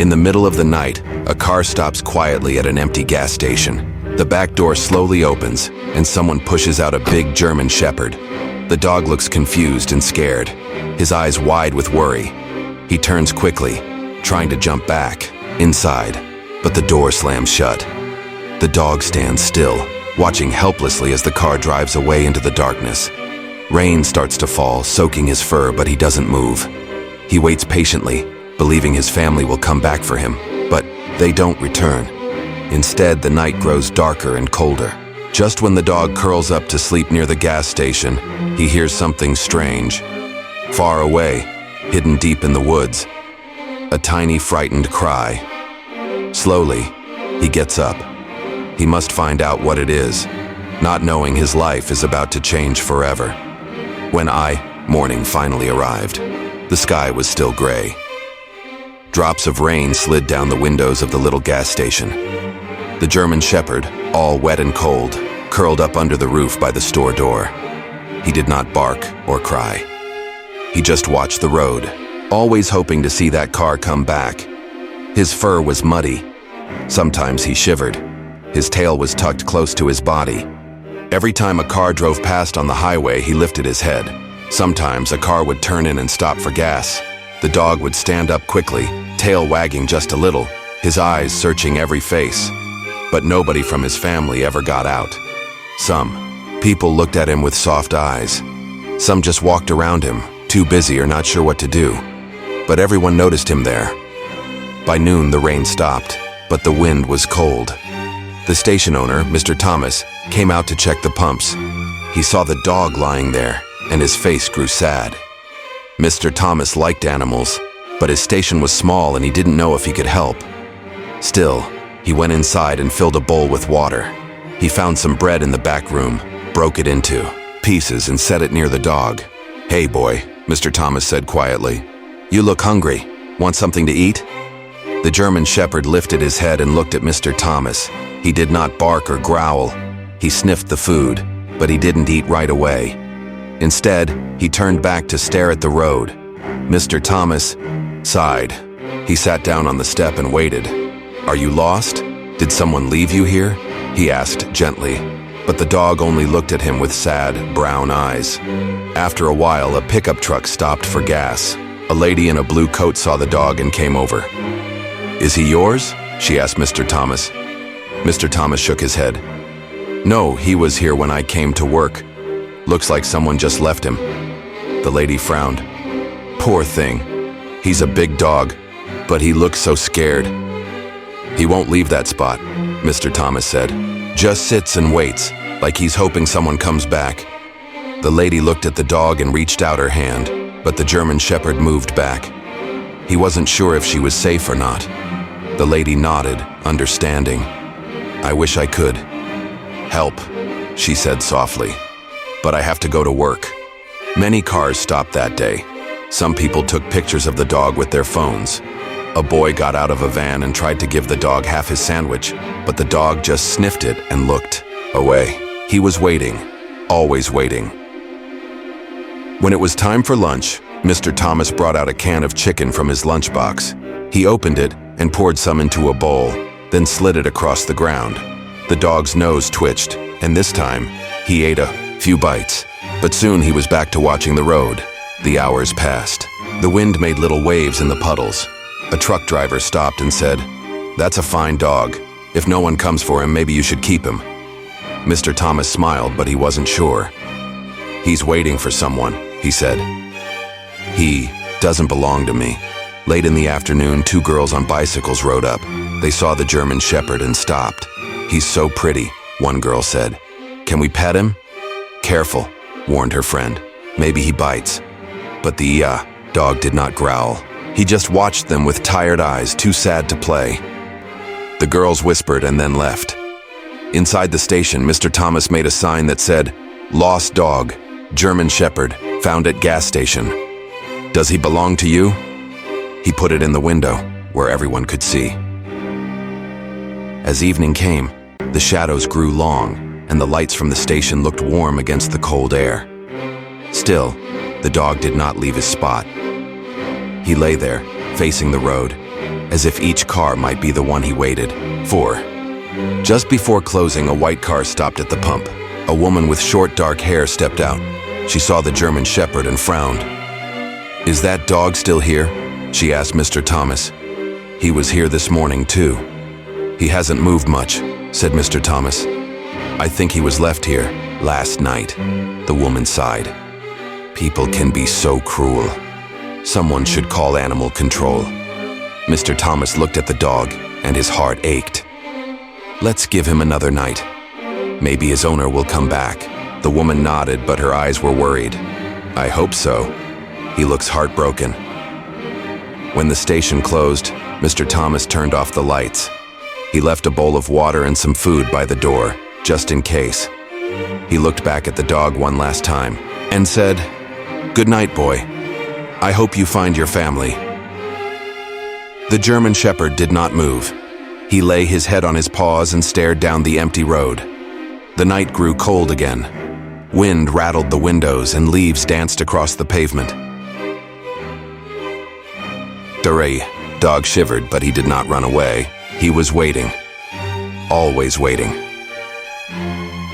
In the middle of the night, a car stops quietly at an empty gas station. The back door slowly opens, and someone pushes out a big German Shepherd. The dog looks confused and scared, his eyes wide with worry. He turns quickly, trying to jump back, inside, but the door slams shut. The dog stands still, watching helplessly as the car drives away into the darkness. Rain starts to fall, soaking his fur, but he doesn't move. He waits patiently, believing his family will come back for him, but they don't return. Instead, the night grows darker and colder. Just when the dog curls up to sleep near the gas station, he hears something strange. Far away, hidden deep in the woods, a tiny, frightened cry. Slowly, he gets up. He must find out what it is, not knowing his life is about to change forever. When morning finally arrived, the sky was still gray. Drops of rain slid down the windows of the little gas station. The German Shepherd, all wet and cold, curled up under the roof by the store door. He did not bark or cry. He just watched the road, always hoping to see that car come back. His fur was muddy. Sometimes he shivered. His tail was tucked close to his body. Every time a car drove past on the highway, he lifted his head. Sometimes a car would turn in and stop for gas. The dog would stand up quickly, tail wagging just a little, his eyes searching every face. But nobody from his family ever got out. Some people looked at him with soft eyes. Some just walked around him, too busy or not sure what to do. But everyone noticed him there. By noon, the rain stopped, but the wind was cold. The station owner, Mr. Thomas, came out to check the pumps. He saw the dog lying there, and his face grew sad. Mr. Thomas liked animals, but his station was small and he didn't know if he could help. Still, he went inside and filled a bowl with water. He found some bread in the back room, broke it into pieces and set it near the dog. "Hey, boy," Mr. Thomas said quietly. "You look hungry. Want something to eat?" The German Shepherd lifted his head and looked at Mr. Thomas. He did not bark or growl. He sniffed the food, but he didn't eat right away. Instead, he turned back to stare at the road. Mr. Thomas sighed. He sat down on the step and waited. "Are you lost? Did someone leave you here?" he asked gently. But the dog only looked at him with sad, brown eyes. After a while, a pickup truck stopped for gas. A lady in a blue coat saw the dog and came over. "Is he yours?" she asked Mr. Thomas. Mr. Thomas shook his head. "No, he was here when I came to work. Looks like someone just left him." The lady frowned. "Poor thing. He's a big dog, but he looks so scared." "He won't leave that spot," Mr. Thomas said. "Just sits and waits, like he's hoping someone comes back." The lady looked at the dog and reached out her hand, but the German Shepherd moved back. He wasn't sure if she was safe or not. The lady nodded, understanding. "I wish I could help," she said softly. "But I have to go to work." Many cars stopped that day. Some people took pictures of the dog with their phones. A boy got out of a van and tried to give the dog half his sandwich, but the dog just sniffed it and looked away. He was waiting, always waiting. When it was time for lunch, Mr. Thomas brought out a can of chicken from his lunchbox. He opened it and poured some into a bowl, then slid it across the ground. The dog's nose twitched, and this time, he ate a few bites. But soon he was back to watching the road. The hours passed. The wind made little waves in the puddles. A truck driver stopped and said, "That's a fine dog. If no one comes for him, maybe you should keep him." Mr. Thomas smiled, but he wasn't sure. "He's waiting for someone," he said. "He doesn't belong to me." Late in the afternoon, two girls on bicycles rode up. They saw the German Shepherd and stopped. "He's so pretty," one girl said. "Can we pet him?" "Careful," warned her friend. "Maybe he bites." But the dog did not growl. He just watched them with tired eyes, too sad to play. The girls whispered and then left. Inside the station, Mr. Thomas made a sign that said, "Lost dog, German Shepherd, found at gas station. Does he belong to you?" He put it in the window, where everyone could see. As evening came, the shadows grew long, and the lights from the station looked warm against the cold air. Still, the dog did not leave his spot. He lay there, facing the road, as if each car might be the one he waited for. Just before closing, a white car stopped at the pump. A woman with short, dark hair stepped out. She saw the German Shepherd and frowned. "Is that dog still here?" she asked Mr. Thomas. "He was here this morning, too." "He hasn't moved much," said Mr. Thomas. "I think he was left here last night," the woman sighed. "People can be so cruel. Someone should call animal control." Mr. Thomas looked at the dog, and his heart ached. "Let's give him another night. Maybe his owner will come back." The woman nodded, but her eyes were worried. "I hope so. He looks heartbroken." When the station closed, Mr. Thomas turned off the lights. He left a bowl of water and some food by the door, just in case. He looked back at the dog one last time and said, "Good night, boy. I hope you find your family." The German Shepherd did not move. He lay his head on his paws and stared down the empty road. The night grew cold again. Wind rattled the windows and leaves danced across the pavement. The dog shivered, but he did not run away. He was waiting. Always waiting.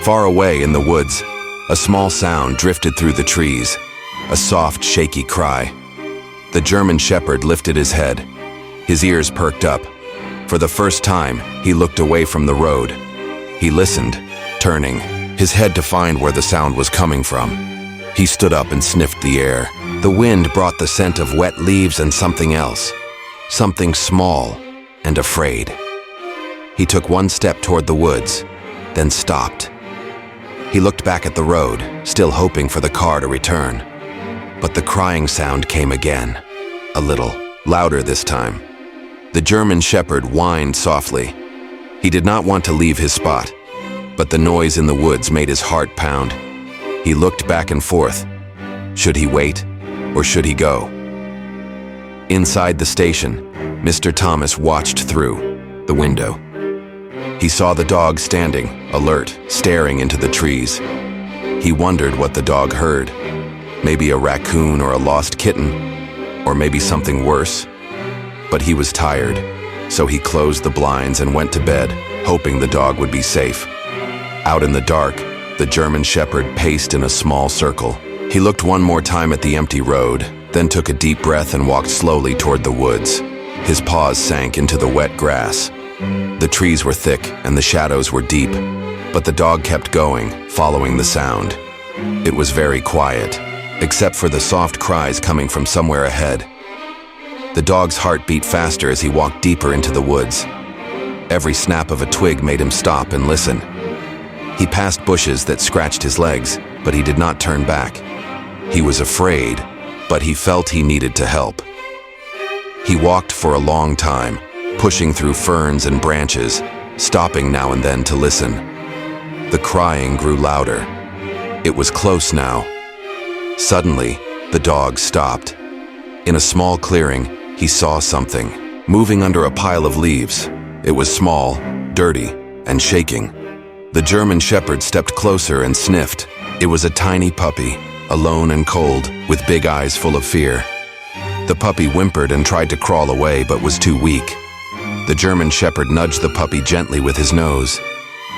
Far away in the woods, a small sound drifted through the trees, a soft, shaky cry. The German Shepherd lifted his head. His ears perked up. For the first time, he looked away from the road. He listened, turning his head to find where the sound was coming from. He stood up and sniffed the air. The wind brought the scent of wet leaves and something else. Something small and afraid. He took one step toward the woods, then stopped. He looked back at the road, still hoping for the car to return. But the crying sound came again, a little louder this time. The German Shepherd whined softly. He did not want to leave his spot, but the noise in the woods made his heart pound. He looked back and forth. Should he wait, or should he go? Inside the station, Mr. Thomas watched through the window. He saw the dog standing, alert, staring into the trees. He wondered what the dog heard. Maybe a raccoon or a lost kitten, or maybe something worse. But he was tired, so he closed the blinds and went to bed, hoping the dog would be safe. Out in the dark, the German Shepherd paced in a small circle. He looked one more time at the empty road, then took a deep breath and walked slowly toward the woods. His paws sank into the wet grass. The trees were thick and the shadows were deep, but the dog kept going, following the sound. It was very quiet, except for the soft cries coming from somewhere ahead. The dog's heart beat faster as he walked deeper into the woods. Every snap of a twig made him stop and listen. He passed bushes that scratched his legs, but he did not turn back. He was afraid, but he felt he needed to help. He walked for a long time, pushing through ferns and branches, stopping now and then to listen. The crying grew louder. It was close now. Suddenly, the dog stopped. In a small clearing, he saw something, moving under a pile of leaves. It was small, dirty, and shaking. The German Shepherd stepped closer and sniffed. It was a tiny puppy, alone and cold, with big eyes full of fear. The puppy whimpered and tried to crawl away, but was too weak. The German Shepherd nudged the puppy gently with his nose.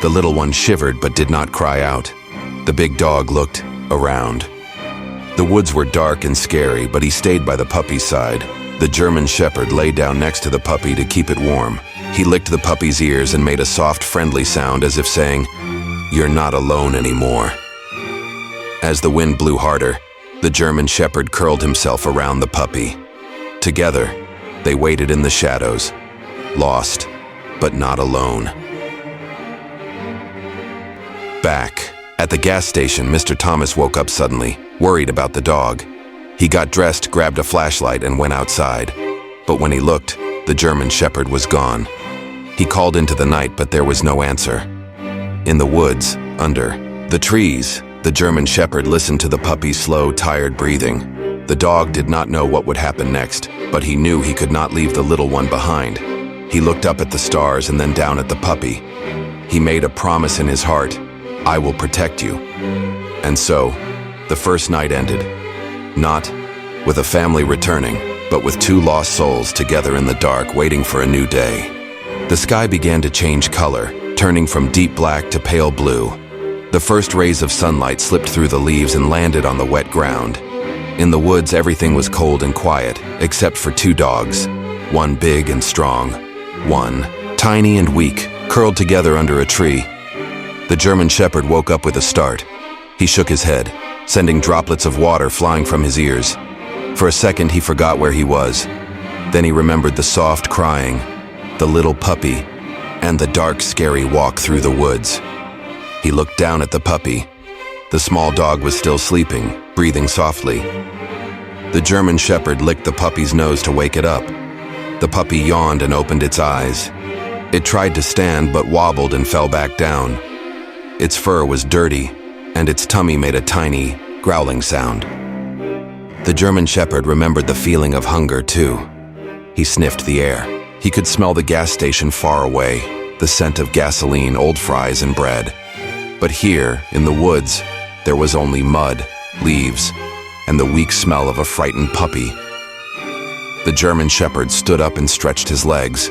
The little one shivered but did not cry out. The big dog looked around. The woods were dark and scary, but he stayed by the puppy's side. The German Shepherd lay down next to the puppy to keep it warm. He licked the puppy's ears and made a soft, friendly sound as if saying, "You're not alone anymore." As the wind blew harder, the German Shepherd curled himself around the puppy. Together, they waited in the shadows, lost, but not alone. Back at the gas station, Mr. Thomas woke up suddenly, worried about the dog. He got dressed, grabbed a flashlight, and went outside. But when he looked, the German Shepherd was gone. He called into the night, but there was no answer. In the woods, under the trees, the German Shepherd listened to the puppy's slow, tired breathing. The dog did not know what would happen next, but he knew he could not leave the little one behind. He looked up at the stars and then down at the puppy. He made a promise in his heart, "I will protect you." And so, the first night ended. Not with a family returning, but with two lost souls together in the dark waiting for a new day. The sky began to change color, turning from deep black to pale blue. The first rays of sunlight slipped through the leaves and landed on the wet ground. In the woods, everything was cold and quiet, except for two dogs, one big and strong, one tiny and weak, curled together under a tree. The German Shepherd woke up with a start. He shook his head, sending droplets of water flying from his ears. For a second, he forgot where he was. Then he remembered the soft crying, the little puppy, and the dark, scary walk through the woods. He looked down at the puppy. The small dog was still sleeping, breathing softly. The German Shepherd licked the puppy's nose to wake it up. The puppy yawned and opened its eyes. It tried to stand but wobbled and fell back down. Its fur was dirty, and its tummy made a tiny, growling sound. The German Shepherd remembered the feeling of hunger, too. He sniffed the air. He could smell the gas station far away, the scent of gasoline, old fries, and bread. But here, in the woods, there was only mud, leaves, and the weak smell of a frightened puppy. The German Shepherd stood up and stretched his legs.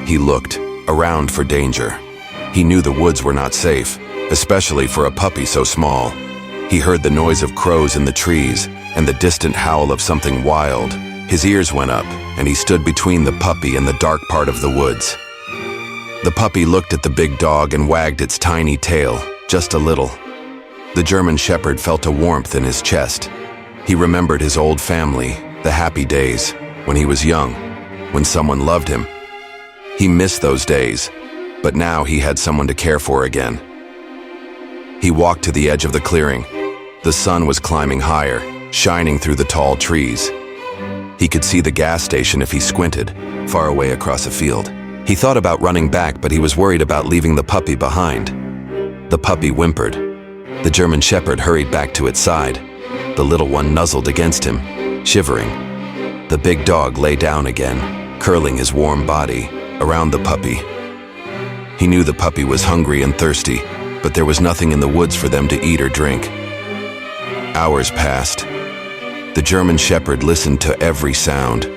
He looked around for danger. He knew the woods were not safe, especially for a puppy so small. He heard the noise of crows in the trees and the distant howl of something wild. His ears went up, and he stood between the puppy and the dark part of the woods. The puppy looked at the big dog and wagged its tiny tail, just a little. The German Shepherd felt a warmth in his chest. He remembered his old family, the happy days, when he was young, when someone loved him. He missed those days, but now he had someone to care for again. He walked to the edge of the clearing. The sun was climbing higher, shining through the tall trees. He could see the gas station if he squinted, far away across a field. He thought about running back, but he was worried about leaving the puppy behind. The puppy whimpered. The German Shepherd hurried back to its side. The little one nuzzled against him, shivering. The big dog lay down again, curling his warm body around the puppy. He knew the puppy was hungry and thirsty, but there was nothing in the woods for them to eat or drink. Hours passed. The German Shepherd listened to every sound.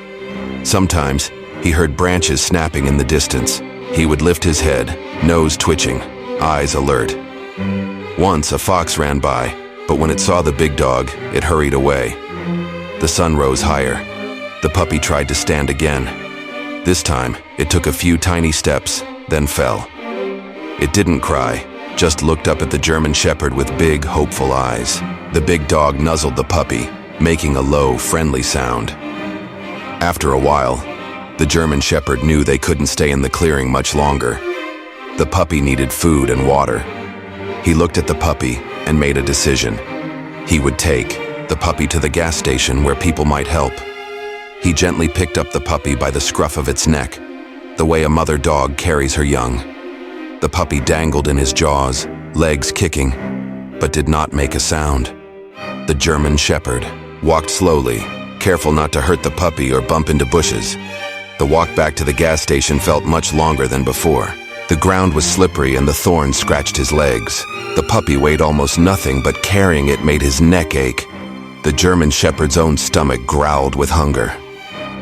Sometimes, he heard branches snapping in the distance. He would lift his head, nose twitching, eyes alert. Once, a fox ran by, but when it saw the big dog, it hurried away. The sun rose higher. The puppy tried to stand again. This time, it took a few tiny steps, then fell. It didn't cry, just looked up at the German Shepherd with big, hopeful eyes. The big dog nuzzled the puppy, making a low, friendly sound. After a while, the German Shepherd knew they couldn't stay in the clearing much longer. The puppy needed food and water. He looked at the puppy and made a decision. He would take the puppy to the gas station where people might help. He gently picked up the puppy by the scruff of its neck, the way a mother dog carries her young. The puppy dangled in his jaws, legs kicking, but did not make a sound. The German Shepherd walked slowly, careful not to hurt the puppy or bump into bushes. The walk back to the gas station felt much longer than before. The ground was slippery and the thorns scratched his legs. The puppy weighed almost nothing, but carrying it made his neck ache. The German Shepherd's own stomach growled with hunger.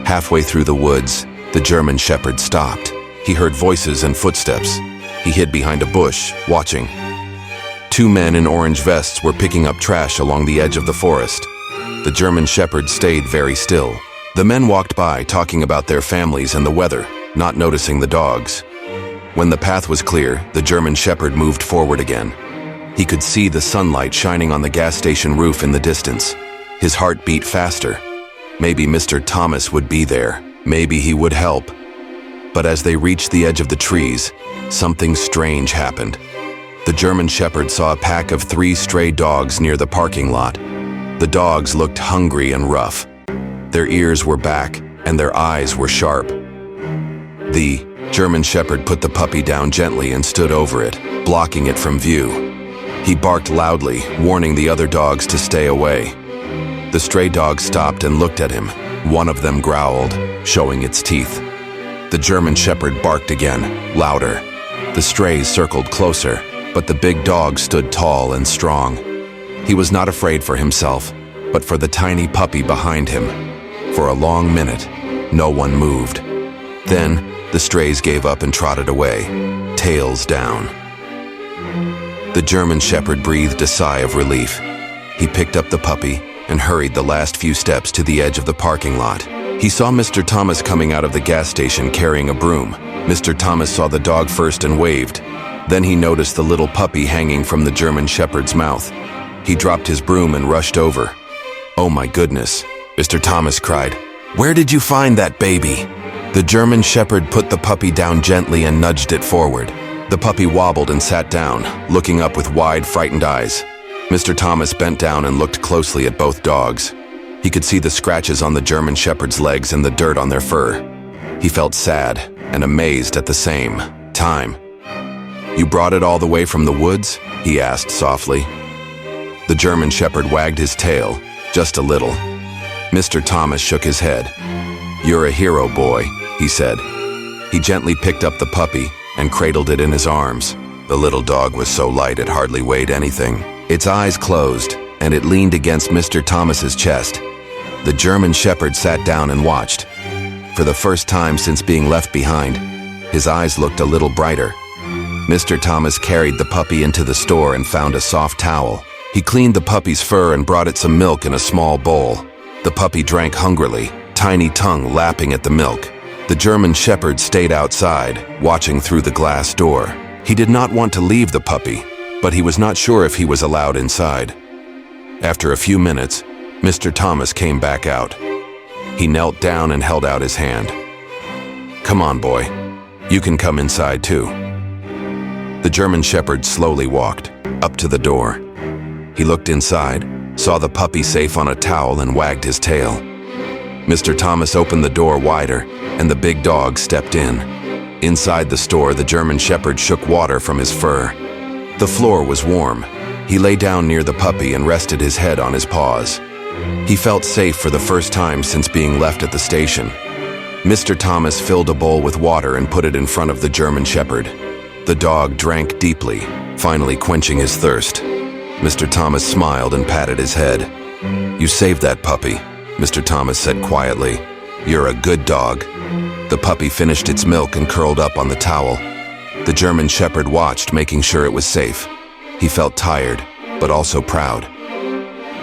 Halfway through the woods, the German Shepherd stopped. He heard voices and footsteps. He hid behind a bush, watching. Two men in orange vests were picking up trash along the edge of the forest. The German Shepherd stayed very still. The men walked by, talking about their families and the weather, not noticing the dogs. When the path was clear, the German Shepherd moved forward again. He could see the sunlight shining on the gas station roof in the distance. His heart beat faster. Maybe Mr. Thomas would be there. Maybe he would help. But as they reached the edge of the trees, something strange happened. The German Shepherd saw a pack of 3 stray dogs near the parking lot. The dogs looked hungry and rough. Their ears were back, and their eyes were sharp. The German Shepherd put the puppy down gently and stood over it, blocking it from view. He barked loudly, warning the other dogs to stay away. The stray dog stopped and looked at him. One of them growled, showing its teeth. The German Shepherd barked again, louder. The strays circled closer, but the big dog stood tall and strong. He was not afraid for himself, but for the tiny puppy behind him. For a long minute, no one moved. Then, the strays gave up and trotted away, tails down. The German Shepherd breathed a sigh of relief. He picked up the puppy and hurried the last few steps to the edge of the parking lot. He saw Mr. Thomas coming out of the gas station carrying a broom. Mr. Thomas saw the dog first and waved. Then he noticed the little puppy hanging from the German Shepherd's mouth. He dropped his broom and rushed over. "Oh my goodness," Mr. Thomas cried. "Where did you find that baby?" The German Shepherd put the puppy down gently and nudged it forward. The puppy wobbled and sat down, looking up with wide, frightened eyes. Mr. Thomas bent down and looked closely at both dogs. He could see the scratches on the German Shepherd's legs and the dirt on their fur. He felt sad and amazed at the same time. "You brought it all the way from the woods?" he asked softly. The German Shepherd wagged his tail, just a little. Mr. Thomas shook his head. "You're a hero, boy," he said. He gently picked up the puppy and cradled it in his arms. The little dog was so light it hardly weighed anything. Its eyes closed, and it leaned against Mr. Thomas's chest. The German Shepherd sat down and watched. For the first time since being left behind, his eyes looked a little brighter. Mr. Thomas carried the puppy into the store and found a soft towel. He cleaned the puppy's fur and brought it some milk in a small bowl. The puppy drank hungrily, tiny tongue lapping at the milk. The German Shepherd stayed outside, watching through the glass door. He did not want to leave the puppy, but he was not sure if he was allowed inside. After a few minutes, Mr. Thomas came back out. He knelt down and held out his hand. "Come on, boy. You can come inside too." The German Shepherd slowly walked up to the door. He looked inside, saw the puppy safe on a towel, and wagged his tail. Mr. Thomas opened the door wider, and the big dog stepped in. Inside the store, the German Shepherd shook water from his fur. The floor was warm. He lay down near the puppy and rested his head on his paws. He felt safe for the first time since being left at the station. Mr. Thomas filled a bowl with water and put it in front of the German Shepherd. The dog drank deeply, finally quenching his thirst. Mr. Thomas smiled and patted his head. "You saved that puppy," Mr. Thomas said quietly. "You're a good dog." The puppy finished its milk and curled up on the towel. The German Shepherd watched, making sure it was safe. He felt tired, but also proud.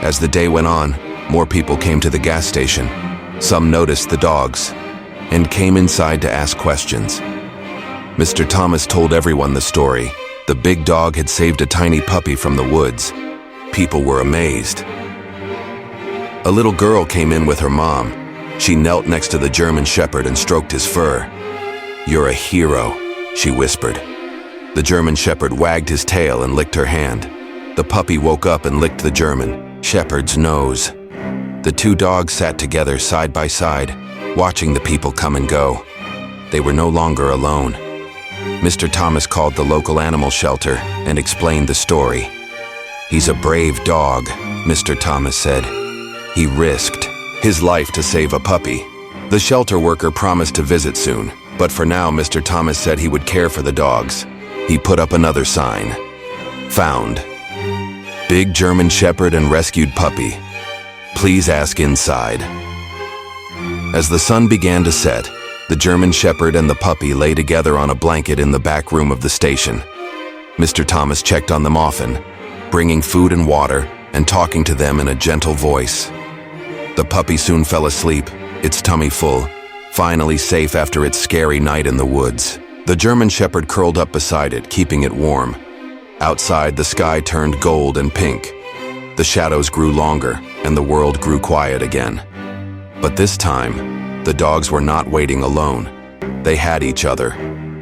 As the day went on, more people came to the gas station. Some noticed the dogs and came inside to ask questions. Mr. Thomas told everyone the story. The big dog had saved a tiny puppy from the woods. People were amazed. A little girl came in with her mom. She knelt next to the German Shepherd and stroked his fur. "You're a hero," she whispered. The German Shepherd wagged his tail and licked her hand. The puppy woke up and licked the German Shepherd's nose. The two dogs sat together side by side, watching the people come and go. They were no longer alone. Mr. Thomas called the local animal shelter and explained the story. "He's a brave dog," Mr. Thomas said. "He risked his life to save a puppy." The shelter worker promised to visit soon, but for now Mr. Thomas said he would care for the dogs. He put up another sign. "Found. Big German Shepherd and rescued puppy. Please ask inside." As the sun began to set, the German Shepherd and the puppy lay together on a blanket in the back room of the station. Mr. Thomas checked on them often, bringing food and water and talking to them in a gentle voice. The puppy soon fell asleep, its tummy full, finally safe after its scary night in the woods. The German Shepherd curled up beside it, keeping it warm. Outside, the sky turned gold and pink. The shadows grew longer, and the world grew quiet again. But this time, the dogs were not waiting alone. They had each other,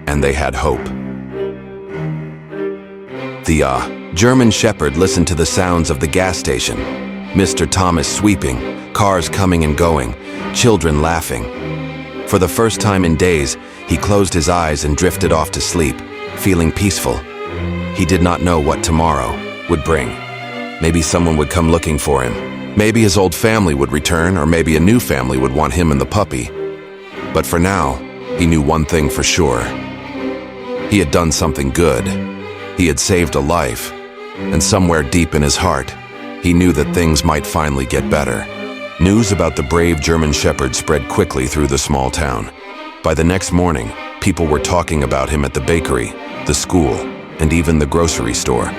and they had hope. The German Shepherd listened to the sounds of the gas station. Mr. Thomas sweeping, cars coming and going, children laughing. For the first time in days, he closed his eyes and drifted off to sleep, feeling peaceful. He did not know what tomorrow would bring. Maybe someone would come looking for him. Maybe his old family would return, or maybe a new family would want him and the puppy. But for now, he knew one thing for sure. He had done something good. He had saved a life. And somewhere deep in his heart, he knew that things might finally get better. News about the brave German Shepherd spread quickly through the small town. By the next morning, people were talking about him at the bakery, the school, and even the grocery store.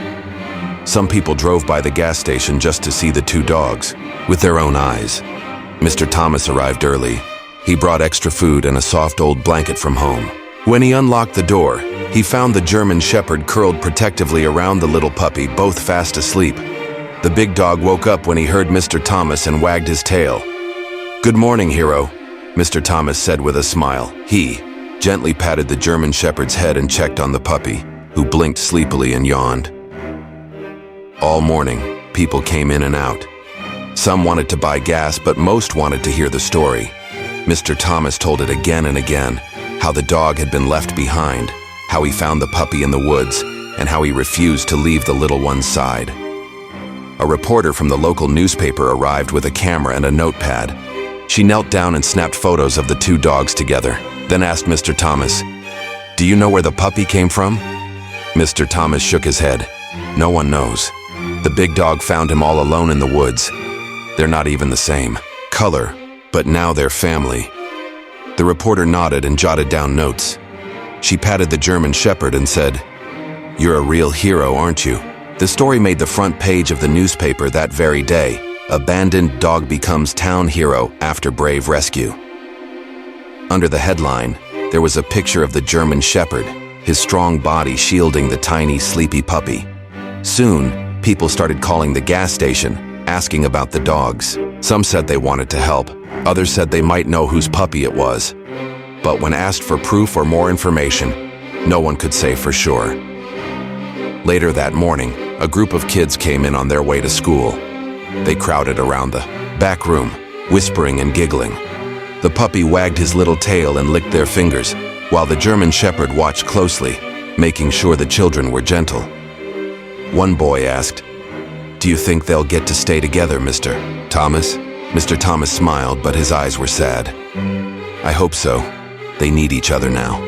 Some people drove by the gas station just to see the two dogs, with their own eyes. Mr. Thomas arrived early. He brought extra food and a soft old blanket from home. When he unlocked the door, he found the German Shepherd curled protectively around the little puppy, both fast asleep. The big dog woke up when he heard Mr. Thomas and wagged his tail. "Good morning, hero," Mr. Thomas said with a smile. He gently patted the German Shepherd's head and checked on the puppy, who blinked sleepily and yawned. All morning, people came in and out. Some wanted to buy gas, but most wanted to hear the story. Mr. Thomas told it again and again, how the dog had been left behind, how he found the puppy in the woods, and how he refused to leave the little one's side. A reporter from the local newspaper arrived with a camera and a notepad. She knelt down and snapped photos of the two dogs together, then asked Mr. Thomas, "Do you know where the puppy came from?" Mr. Thomas shook his head. "No one knows. The big dog found him all alone in the woods. They're not even the same color, but now they're family." The reporter nodded and jotted down notes. She patted the German Shepherd and said, "You're a real hero, aren't you?" The story made the front page of the newspaper that very day. Abandoned dog becomes town hero after brave rescue. Under the headline, there was a picture of the German Shepherd, his strong body shielding the tiny, sleepy puppy. Soon, people started calling the gas station, asking about the dogs. Some said they wanted to help. Others said they might know whose puppy it was. But when asked for proof or more information, no one could say for sure. Later that morning, a group of kids came in on their way to school. They crowded around the back room, whispering and giggling. The puppy wagged his little tail and licked their fingers, while the German Shepherd watched closely, making sure the children were gentle. One boy asked, "Do you think they'll get to stay together, Mr. Thomas?" Mr. Thomas smiled, but his eyes were sad. "I hope so. They need each other now."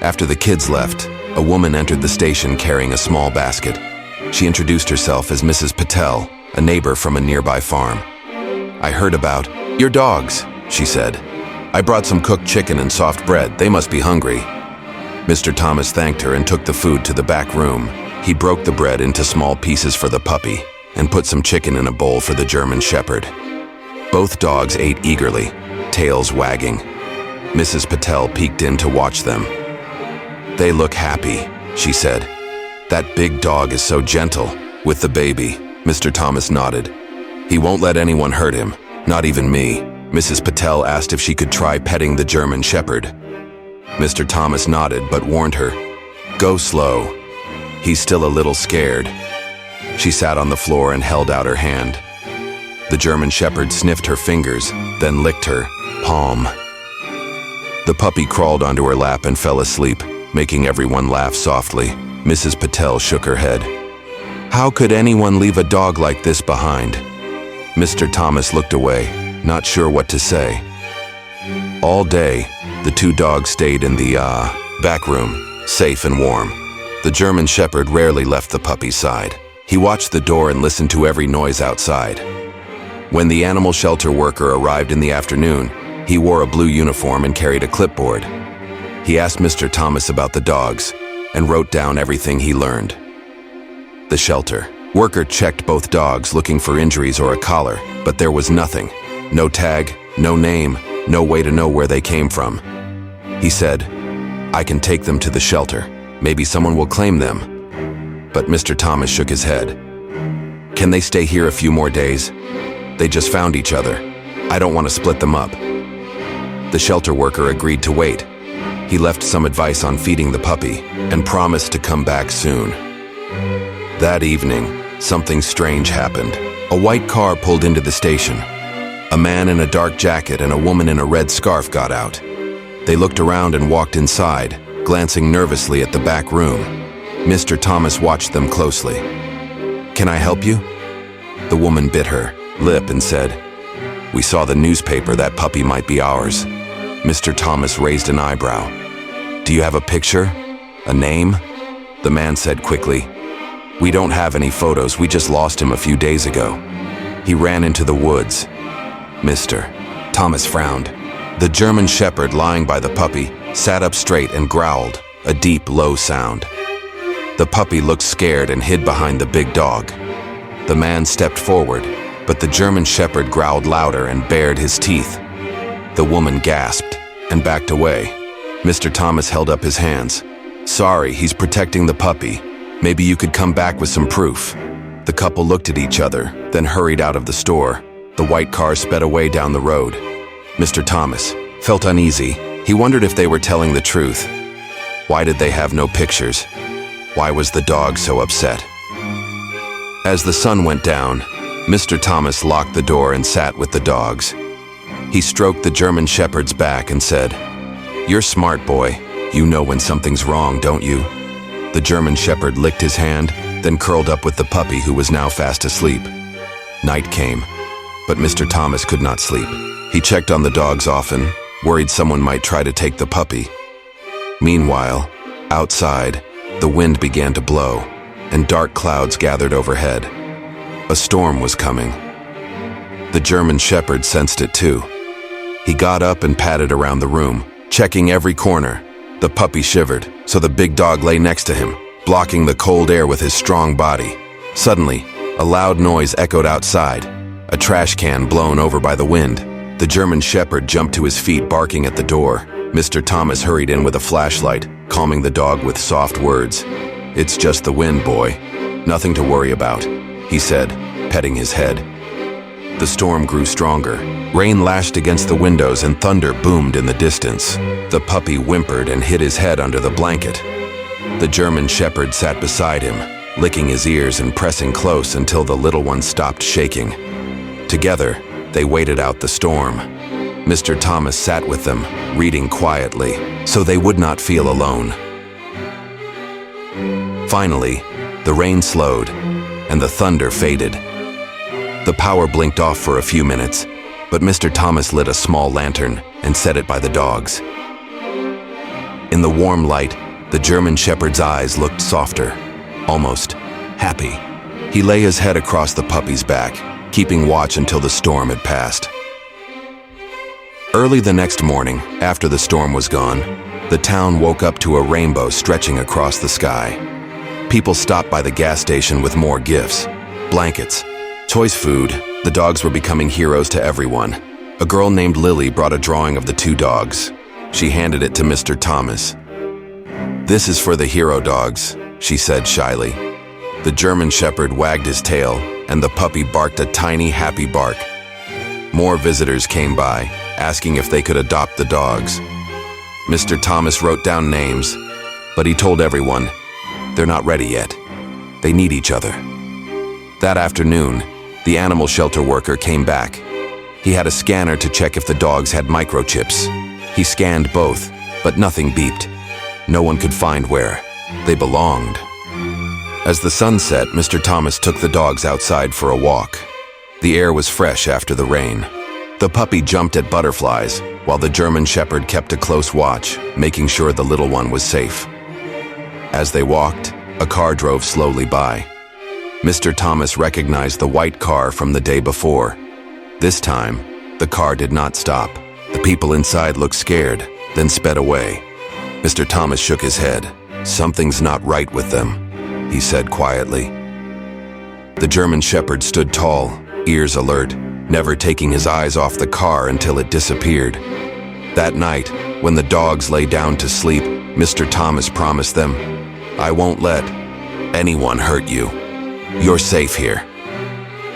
After the kids left, a woman entered the station carrying a small basket. She introduced herself as Mrs. Patel, a neighbor from a nearby farm. "I heard about your dogs," she said. "I brought some cooked chicken and soft bread. They must be hungry." Mr. Thomas thanked her and took the food to the back room. He broke the bread into small pieces for the puppy and put some chicken in a bowl for the German Shepherd. Both dogs ate eagerly, tails wagging. Mrs. Patel peeked in to watch them. "They look happy," she said. "That big dog is so gentle with the baby." Mr. Thomas nodded. "He won't let anyone hurt him, not even me." Mrs. Patel asked if she could try petting the German Shepherd. Mr. Thomas nodded but warned her, "Go slow. He's still a little scared." She sat on the floor and held out her hand. The German Shepherd sniffed her fingers, then licked her palm. The puppy crawled onto her lap and fell asleep, making everyone laugh softly. Mrs. Patel shook her head. "How could anyone leave a dog like this behind?" Mr. Thomas looked away, not sure what to say. All day, the two dogs stayed in the back room, safe and warm. The German Shepherd rarely left the puppy's side. He watched the door and listened to every noise outside. When the animal shelter worker arrived in the afternoon, he wore a blue uniform and carried a clipboard. He asked Mr. Thomas about the dogs and wrote down everything he learned. The shelter worker checked both dogs looking for injuries or a collar, but there was nothing. No tag, no name, no way to know where they came from. He said, "I can take them to the shelter. Maybe someone will claim them." But Mr. Thomas shook his head. "Can they stay here a few more days? They just found each other. I don't want to split them up." The shelter worker agreed to wait. He left some advice on feeding the puppy and promised to come back soon. That evening, something strange happened. A white car pulled into the station. A man in a dark jacket and a woman in a red scarf got out. They looked around and walked inside, glancing nervously at the back room. Mr. Thomas watched them closely. "Can I help you?" The woman bit her lip and said, "We saw the newspaper. That puppy might be ours." Mr. Thomas raised an eyebrow. "Do you have a picture? A name?" The man said quickly, "We don't have any photos. We just lost him a few days ago. He ran into the woods. Mr. Thomas frowned. The German Shepherd lying by the puppy sat up straight and growled, a deep, low sound. The puppy looked scared and hid behind the big dog. The man stepped forward, but the German Shepherd growled louder and bared his teeth. The woman gasped and backed away. Mr. Thomas held up his hands. "Sorry, he's protecting the puppy. Maybe you could come back with some proof." The couple looked at each other, then hurried out of the store. The white car sped away down the road. Mr. Thomas felt uneasy. He wondered if they were telling the truth. Why did they have no pictures? Why was the dog so upset? As the sun went down, Mr. Thomas locked the door and sat with the dogs. He stroked the German Shepherd's back and said, "You're smart, boy. You know when something's wrong, don't you?" The German Shepherd licked his hand, then curled up with the puppy, who was now fast asleep. Night came, but Mr. Thomas could not sleep. He checked on the dogs often, worried someone might try to take the puppy. Meanwhile, outside, the wind began to blow, and dark clouds gathered overhead. A storm was coming. The German Shepherd sensed it too. He got up and padded around the room, checking every corner. The puppy shivered, so the big dog lay next to him, blocking the cold air with his strong body. Suddenly, a loud noise echoed outside, a trash can blown over by the wind. The German Shepherd jumped to his feet, barking at the door. Mr. Thomas hurried in with a flashlight, calming the dog with soft words. "It's just the wind, boy. Nothing to worry about," he said, petting his head. The storm grew stronger. Rain lashed against the windows and thunder boomed in the distance. The puppy whimpered and hid his head under the blanket. The German Shepherd sat beside him, licking his ears and pressing close until the little one stopped shaking. Together, they waited out the storm. Mr. Thomas sat with them, reading quietly, so they would not feel alone. Finally, the rain slowed, and the thunder faded. The power blinked off for a few minutes, but Mr. Thomas lit a small lantern and set it by the dogs. In the warm light, the German Shepherd's eyes looked softer, almost happy. He lay his head across the puppy's back, keeping watch until the storm had passed. Early the next morning, after the storm was gone, the town woke up to a rainbow stretching across the sky. People stopped by the gas station with more gifts, blankets, choice food. The dogs were becoming heroes to everyone. A girl named Lily brought a drawing of the two dogs. She handed it to Mr. Thomas. "This is for the hero dogs," she said shyly. The German Shepherd wagged his tail, and the puppy barked a tiny, happy bark. More visitors came by, asking if they could adopt the dogs. Mr. Thomas wrote down names, but he told everyone, they're not ready yet. They need each other. That afternoon, the animal shelter worker came back. He had a scanner to check if the dogs had microchips. He scanned both, but nothing beeped. No one could find where they belonged. As the sun set, Mr. Thomas took the dogs outside for a walk. The air was fresh after the rain. The puppy jumped at butterflies, while the German Shepherd kept a close watch, making sure the little one was safe. As they walked, a car drove slowly by. Mr. Thomas recognized the white car from the day before. This time, the car did not stop. The people inside looked scared, then sped away. Mr. Thomas shook his head. "Something's not right with them," he said quietly. The German Shepherd stood tall, ears alert, never taking his eyes off the car until it disappeared. That night, when the dogs lay down to sleep, Mr. Thomas promised them, "I won't let anyone hurt you. You're safe here."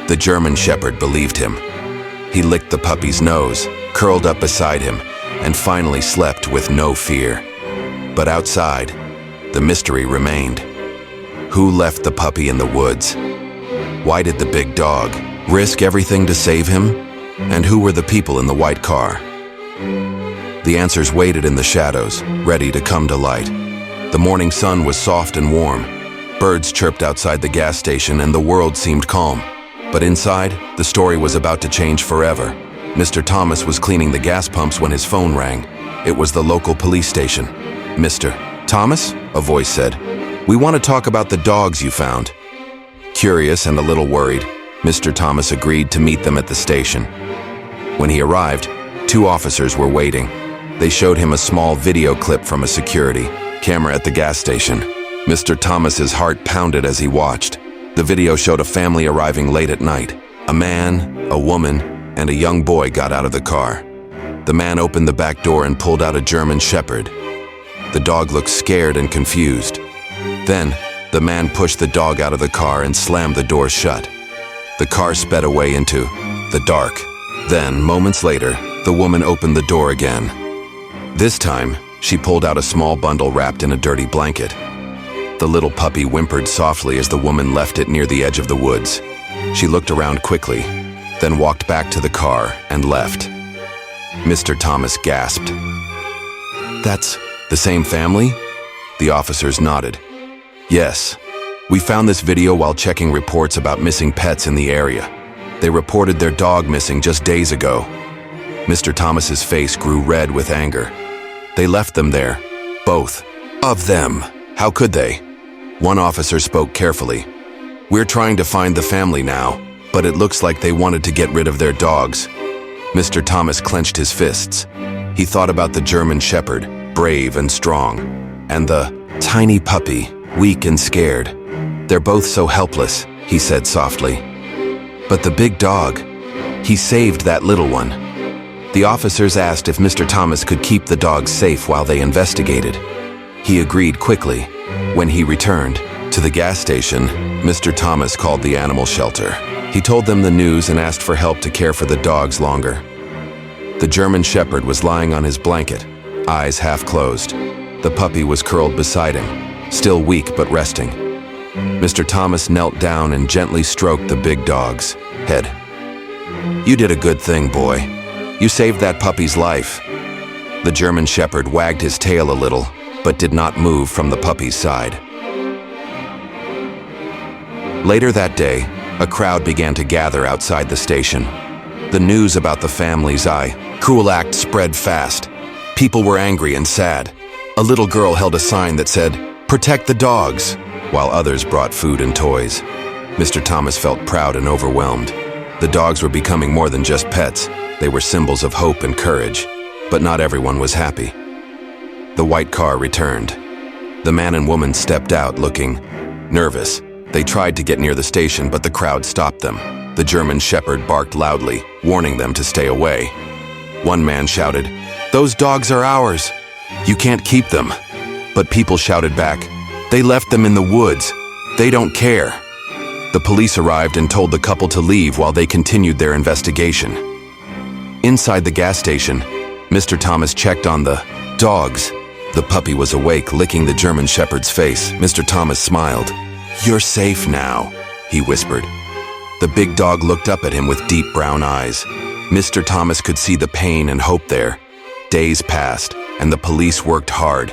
The German Shepherd believed him. He licked the puppy's nose, curled up beside him, and finally slept with no fear. But outside, the mystery remained. Who left the puppy in the woods? Why did the big dog risk everything to save him? And who were the people in the white car? The answers waited in the shadows, ready to come to light. The morning sun was soft and warm. Birds chirped outside the gas station and the world seemed calm. But inside, the story was about to change forever. Mr. Thomas was cleaning the gas pumps when his phone rang. It was the local police station. "Mr. Thomas?" a voice said. "We want to talk about the dogs you found." Curious and a little worried, Mr. Thomas agreed to meet them at the station. When he arrived, 2 officers were waiting. They showed him a small video clip from a security camera at the gas station. Mr. Thomas's heart pounded as he watched. The video showed a family arriving late at night. A man, a woman, and a young boy got out of the car. The man opened the back door and pulled out a German Shepherd. The dog looked scared and confused. Then, the man pushed the dog out of the car and slammed the door shut. The car sped away into the dark. Then, moments later, the woman opened the door again. This time, she pulled out a small bundle wrapped in a dirty blanket. The little puppy whimpered softly as the woman left it near the edge of the woods. She looked around quickly, then walked back to the car and left. Mr. Thomas gasped. "That's the same family?" The officers nodded. "Yes. We found this video while checking reports about missing pets in the area. They reported their dog missing just days ago." Mr. Thomas's face grew red with anger. "They left them there. Both of them. How could they?" One officer spoke carefully. "We're trying to find the family now, but it looks like they wanted to get rid of their dogs." Mr. Thomas clenched his fists. He thought about the German Shepherd, brave and strong, and the tiny puppy, weak and scared. "They're both so helpless," he said softly. "But the big dog, he saved that little one." The officers asked if Mr. Thomas could keep the dogs safe while they investigated. He agreed quickly. When he returned to the gas station, Mr. Thomas called the animal shelter. He told them the news and asked for help to care for the dogs longer. The German Shepherd was lying on his blanket, eyes half closed. The puppy was curled beside him, still weak but resting. Mr. Thomas knelt down and gently stroked the big dog's head. "You did a good thing, boy. You saved that puppy's life." The German Shepherd wagged his tail a little, but did not move from the puppy's side. Later that day, a crowd began to gather outside the station. The news about the family's cruel act spread fast. People were angry and sad. A little girl held a sign that said, "Protect the dogs," while others brought food and toys. Mr. Thomas felt proud and overwhelmed. The dogs were becoming more than just pets. They were symbols of hope and courage, but not everyone was happy. The white car returned. The man and woman stepped out looking nervous. They tried to get near the station, but the crowd stopped them. The German Shepherd barked loudly, warning them to stay away. One man shouted, "Those dogs are ours. You can't keep them." But people shouted back, "They left them in the woods. They don't care." The police arrived and told the couple to leave while they continued their investigation. Inside the gas station, Mr. Thomas checked on the dogs. The puppy was awake, licking the German Shepherd's face. Mr. Thomas smiled. "You're safe now," he whispered. The big dog looked up at him with deep brown eyes. Mr. Thomas could see the pain and hope there. Days passed, and the police worked hard.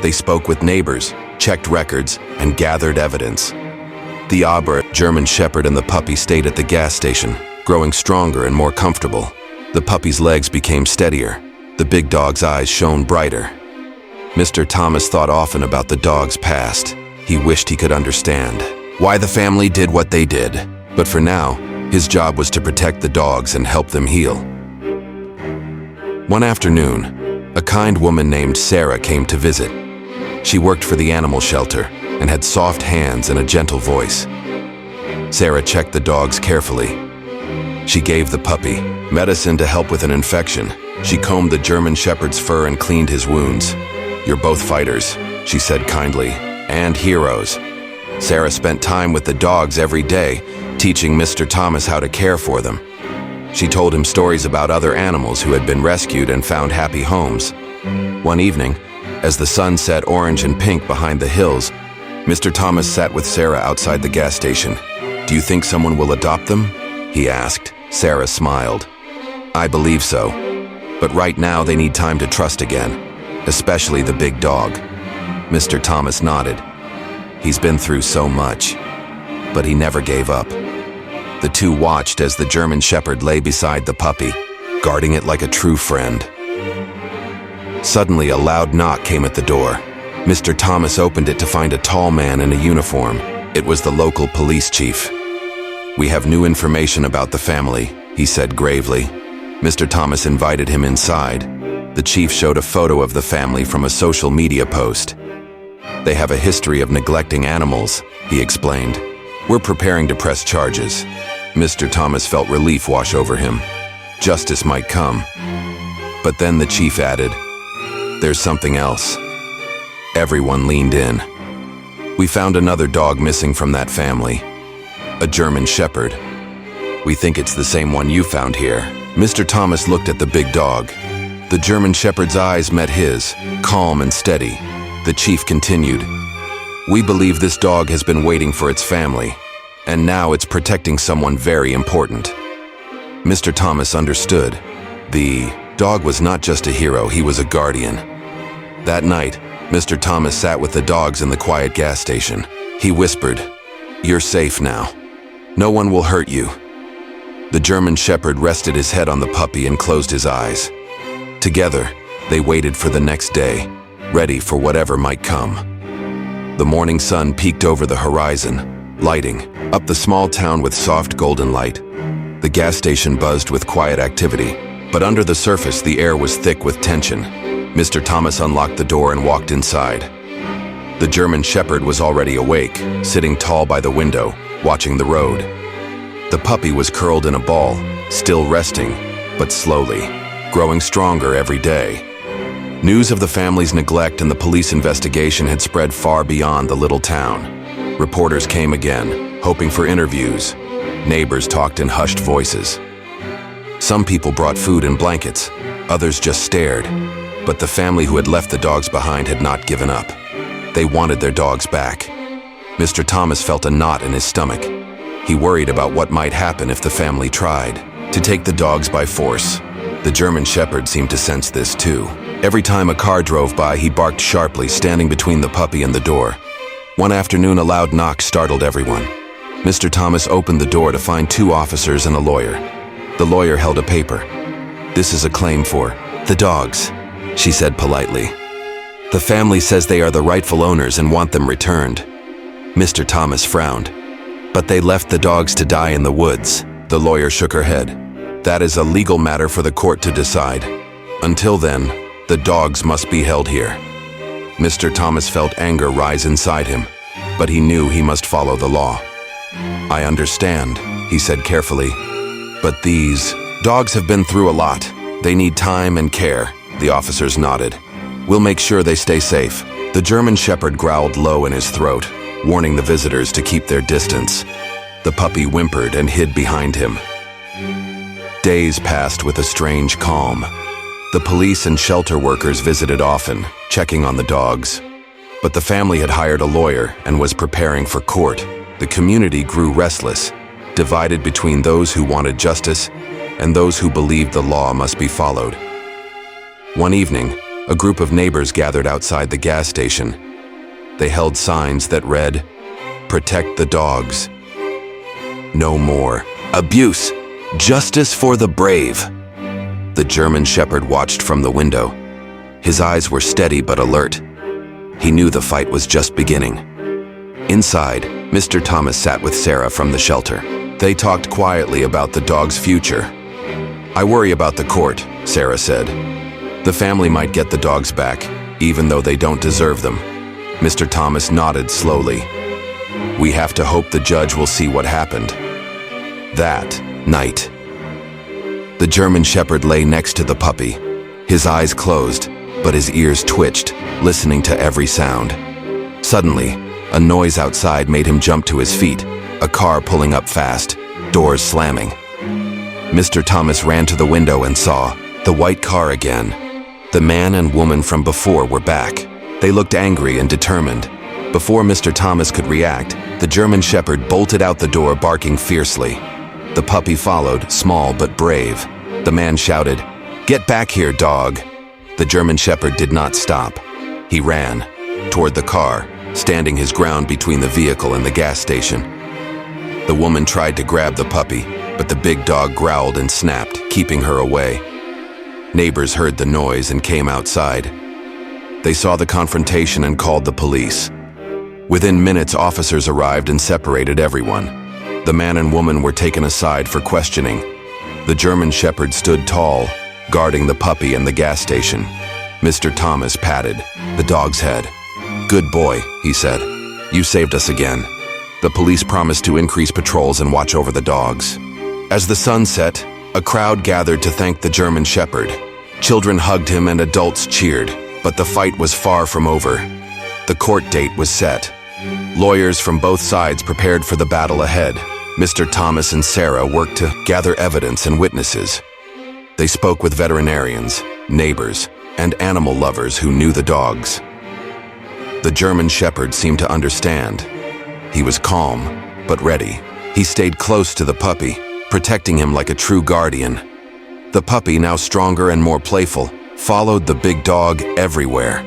They spoke with neighbors, checked records, and gathered evidence. The German Shepherd and the puppy stayed at the gas station, growing stronger and more comfortable. The puppy's legs became steadier. The big dog's eyes shone brighter. Mr. Thomas thought often about the dog's past. He wished he could understand why the family did what they did. But for now, his job was to protect the dogs and help them heal. One afternoon, a kind woman named Sarah came to visit. She worked for the animal shelter and had soft hands and a gentle voice. Sarah checked the dogs carefully. She gave the puppy medicine to help with an infection. She combed the German Shepherd's fur and cleaned his wounds. "You're both fighters," she said kindly, "and heroes." Sarah spent time with the dogs every day, teaching Mr. Thomas how to care for them. She told him stories about other animals who had been rescued and found happy homes. One evening, as the sun set orange and pink behind the hills, Mr. Thomas sat with Sarah outside the gas station. "Do you think someone will adopt them?" he asked. Sarah smiled. "I believe so. But right now they need time to trust again, especially the big dog." Mr. Thomas nodded. He's been through so much, but he never gave up. The two watched as the German Shepherd lay beside the puppy, guarding it like a true friend. Suddenly, a loud knock came at the door. Mr. Thomas opened it to find a tall man in a uniform. It was the local police chief. "We have new information about the family," he said gravely. Mr. Thomas invited him inside. The chief showed a photo of the family from a social media post. They have a history of neglecting animals, he explained. We're preparing to press charges. Mr. Thomas felt relief wash over him. Justice might come. But then the chief added, "There's something else." Everyone leaned in. "We found another dog missing from that family. A German Shepherd. We think it's the same one you found here." Mr. Thomas looked at the big dog. The German Shepherd's eyes met his, calm and steady. The chief continued, "We believe this dog has been waiting for its family, and now it's protecting someone very important." Mr. Thomas understood. The dog was not just a hero, he was a guardian. That night, Mr. Thomas sat with the dogs in the quiet gas station. He whispered, "You're safe now. No one will hurt you." The German Shepherd rested his head on the puppy and closed his eyes. Together, they waited for the next day, ready for whatever might come. The morning sun peeked over the horizon, lighting up the small town with soft golden light. The gas station buzzed with quiet activity, but under the surface the air was thick with tension. Mr. Thomas unlocked the door and walked inside. The German Shepherd was already awake, sitting tall by the window, watching the road. The puppy was curled in a ball, still resting, but slowly, growing stronger every day. News of the family's neglect and the police investigation had spread far beyond the little town. Reporters came again, hoping for interviews. Neighbors talked in hushed voices. Some people brought food and blankets, others just stared. But the family who had left the dogs behind had not given up. They wanted their dogs back. Mr. Thomas felt a knot in his stomach. He worried about what might happen if the family tried to take the dogs by force. The German Shepherd seemed to sense this too. Every time a car drove by, he barked sharply, standing between the puppy and the door. One afternoon, a loud knock startled everyone. Mr. Thomas opened the door to find 2 officers and a lawyer. The lawyer held a paper. "This is a claim for the dogs," she said politely. "The family says they are the rightful owners and want them returned." Mr. Thomas frowned. "But they left the dogs to die in the woods." The lawyer shook her head. "That is a legal matter for the court to decide. Until then, the dogs must be held here." Mr. Thomas felt anger rise inside him, but he knew he must follow the law. "I understand," he said carefully. "But these dogs have been through a lot. They need time and care." The officers nodded. "We'll make sure they stay safe." The German Shepherd growled low in his throat, warning the visitors to keep their distance. The puppy whimpered and hid behind him. Days passed with a strange calm. The police and shelter workers visited often, checking on the dogs. But the family had hired a lawyer and was preparing for court. The community grew restless, divided between those who wanted justice and those who believed the law must be followed. One evening, a group of neighbors gathered outside the gas station. They held signs that read, "Protect the dogs. No more abuse. Justice for the brave." The German Shepherd watched from the window. His eyes were steady but alert. He knew the fight was just beginning. Inside, Mr. Thomas sat with Sarah from the shelter. They talked quietly about the dog's future. "I worry about the court," Sarah said. "The family might get the dogs back, even though they don't deserve them." Mr. Thomas nodded slowly. "We have to hope the judge will see what happened." That night, the German Shepherd lay next to the puppy. His eyes closed, but his ears twitched, listening to every sound. Suddenly, a noise outside made him jump to his feet, a car pulling up fast, doors slamming. Mr. Thomas ran to the window and saw the white car again. The man and woman from before were back. They looked angry and determined. Before Mr. Thomas could react, the German Shepherd bolted out the door, barking fiercely. The puppy followed, small but brave. The man shouted, "Get back here, dog!" The German Shepherd did not stop. He ran toward the car, standing his ground between the vehicle and the gas station. The woman tried to grab the puppy, but the big dog growled and snapped, keeping her away. Neighbors heard the noise and came outside. They saw the confrontation and called the police. Within minutes, officers arrived and separated everyone. The man and woman were taken aside for questioning. The German Shepherd stood tall, guarding the puppy and the gas station. Mr. Thomas patted the dog's head. "Good boy," he said. "You saved us again." The police promised to increase patrols and watch over the dogs. As the sun set, a crowd gathered to thank the German Shepherd. Children hugged him and adults cheered, but the fight was far from over. The court date was set. Lawyers from both sides prepared for the battle ahead. Mr. Thomas and Sarah worked to gather evidence and witnesses. They spoke with veterinarians, neighbors, and animal lovers who knew the dogs. The German Shepherd seemed to understand. He was calm, but ready. He stayed close to the puppy, protecting him like a true guardian. The puppy, now stronger and more playful, followed the big dog everywhere.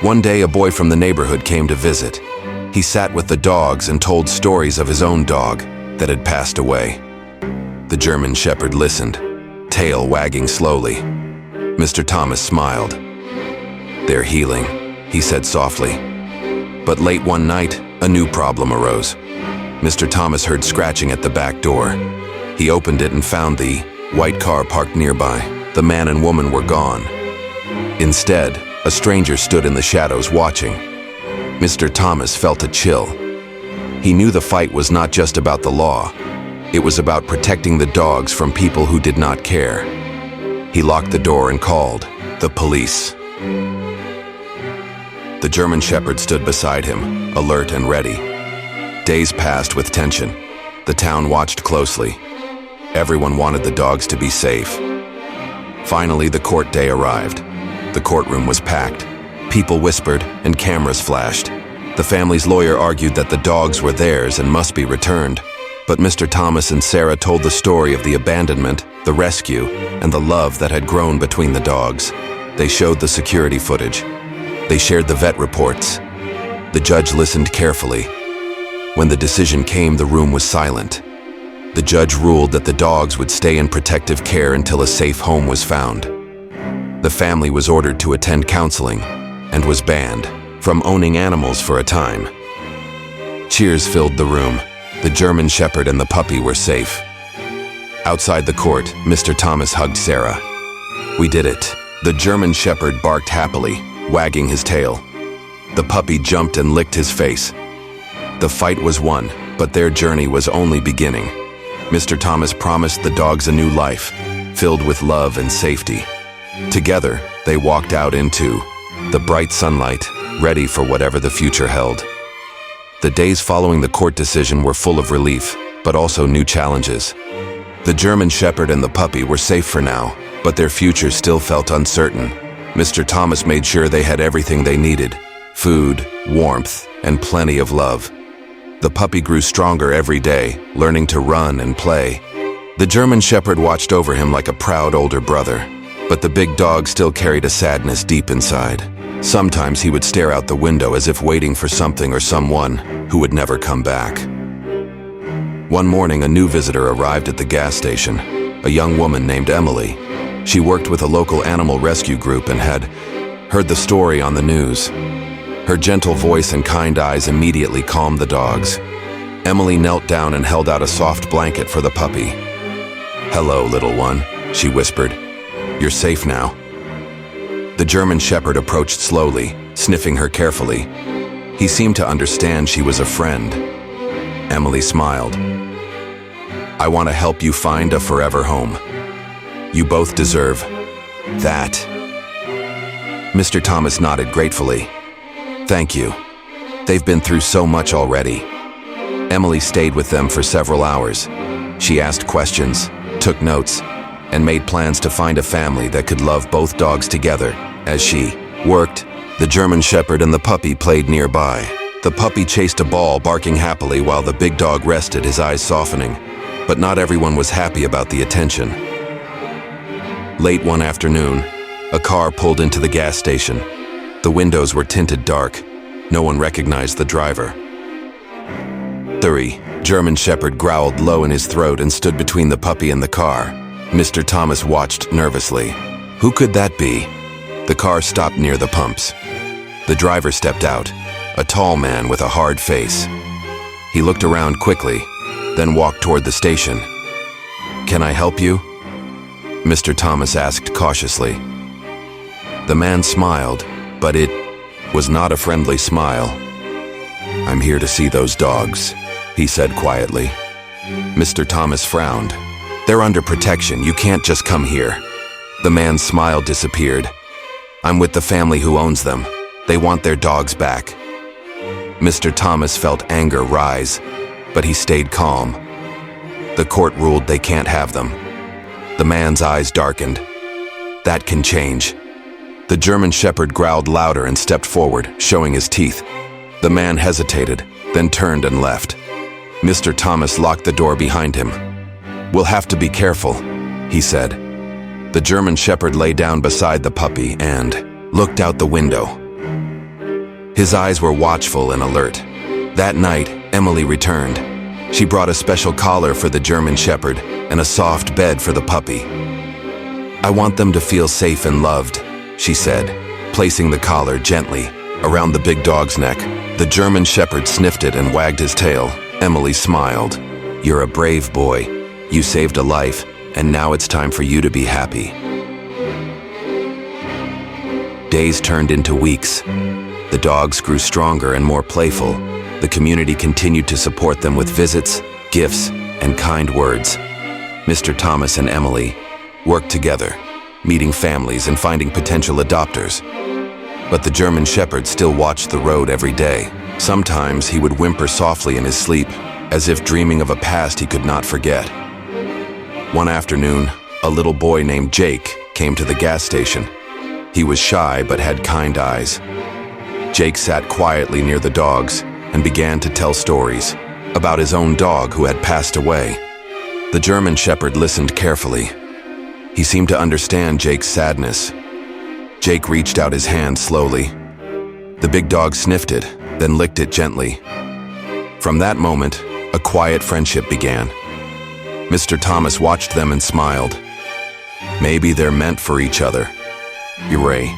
One day, a boy from the neighborhood came to visit. He sat with the dogs and told stories of his own dog that had passed away. The German Shepherd listened, tail wagging slowly. Mr. Thomas smiled. "They're healing," he said softly. But late one night, a new problem arose. Mr. Thomas heard scratching at the back door. He opened it and found the white car parked nearby. The man and woman were gone. Instead, a stranger stood in the shadows watching. Mr. Thomas felt a chill. He knew the fight was not just about the law. It was about protecting the dogs from people who did not care. He locked the door and called the police. The German Shepherd stood beside him, alert and ready. Days passed with tension. The town watched closely. Everyone wanted the dogs to be safe. Finally, the court day arrived. The courtroom was packed. People whispered and cameras flashed. The family's lawyer argued that the dogs were theirs and must be returned. But Mr. Thomas and Sarah told the story of the abandonment, the rescue, and the love that had grown between the dogs. They showed the security footage. They shared the vet reports. The judge listened carefully. When the decision came, the room was silent. The judge ruled that the dogs would stay in protective care until a safe home was found. The family was ordered to attend counseling and was banned from owning animals for a time. Cheers filled the room. The German Shepherd and the puppy were safe. Outside the court, Mr. Thomas hugged Sarah. "We did it." The German Shepherd barked happily, wagging his tail. The puppy jumped and licked his face. The fight was won, but their journey was only beginning. Mr. Thomas promised the dogs a new life, filled with love and safety. Together, they walked out into the bright sunlight, ready for whatever the future held. The days following the court decision were full of relief, but also new challenges. The German Shepherd and the puppy were safe for now, but their future still felt uncertain. Mr. Thomas made sure they had everything they needed: food, warmth, and plenty of love. The puppy grew stronger every day, learning to run and play. The German Shepherd watched over him like a proud older brother, but the big dog still carried a sadness deep inside. Sometimes he would stare out the window as if waiting for something or someone who would never come back. One morning, a new visitor arrived at the gas station, a young woman named Emily. She worked with a local animal rescue group and had heard the story on the news. Her gentle voice and kind eyes immediately calmed the dogs. Emily knelt down and held out a soft blanket for the puppy. "Hello, little one," she whispered. "You're safe now." The German Shepherd approached slowly, sniffing her carefully. He seemed to understand she was a friend. Emily smiled. "I want to help you find a forever home. You both deserve that." Mr. Thomas nodded gratefully. "Thank you. They've been through so much already." Emily stayed with them for several hours. She asked questions, took notes, and made plans to find a family that could love both dogs together. As she worked, the German Shepherd and the puppy played nearby. The puppy chased a ball, barking happily, while the big dog rested, his eyes softening. But not everyone was happy about the attention. Late one afternoon, a car pulled into the gas station. The windows were tinted dark. No one recognized the driver. The German Shepherd growled low in his throat and stood between the puppy and the car. Mr. Thomas watched nervously. Who could that be? The car stopped near the pumps. The driver stepped out, a tall man with a hard face. He looked around quickly, then walked toward the station. "Can I help you?" Mr. Thomas asked cautiously. The man smiled, but it was not a friendly smile. "I'm here to see those dogs," he said quietly. Mr. Thomas frowned. "They're under protection. You can't just come here." The man's smile disappeared. "I'm with the family who owns them. They want their dogs back." Mr. Thomas felt anger rise, but he stayed calm. The court ruled they can't have them. The man's eyes darkened. "That can change." The German Shepherd growled louder and stepped forward, showing his teeth. The man hesitated, then turned and left. Mr. Thomas locked the door behind him. "We'll have to be careful," he said. The German Shepherd lay down beside the puppy and looked out the window. His eyes were watchful and alert. That night, Emily returned. She brought a special collar for the German Shepherd and a soft bed for the puppy. "I want them to feel safe and loved," she said, placing the collar gently around the big dog's neck. The German Shepherd sniffed it and wagged his tail. Emily smiled. "You're a brave boy. You saved a life, and now it's time for you to be happy." Days turned into weeks. The dogs grew stronger and more playful. The community continued to support them with visits, gifts, and kind words. Mr. Thomas and Emily worked together, meeting families and finding potential adopters. But the German Shepherd still watched the road every day. Sometimes he would whimper softly in his sleep, as if dreaming of a past he could not forget. One afternoon, a little boy named Jake came to the gas station. He was shy but had kind eyes. Jake sat quietly near the dogs and began to tell stories about his own dog who had passed away. The German Shepherd listened carefully. He seemed to understand Jake's sadness. Jake reached out his hand slowly. The big dog sniffed it, then licked it gently. From that moment, a quiet friendship began. Mr. Thomas watched them and smiled. Maybe they're meant for each other. Hooray.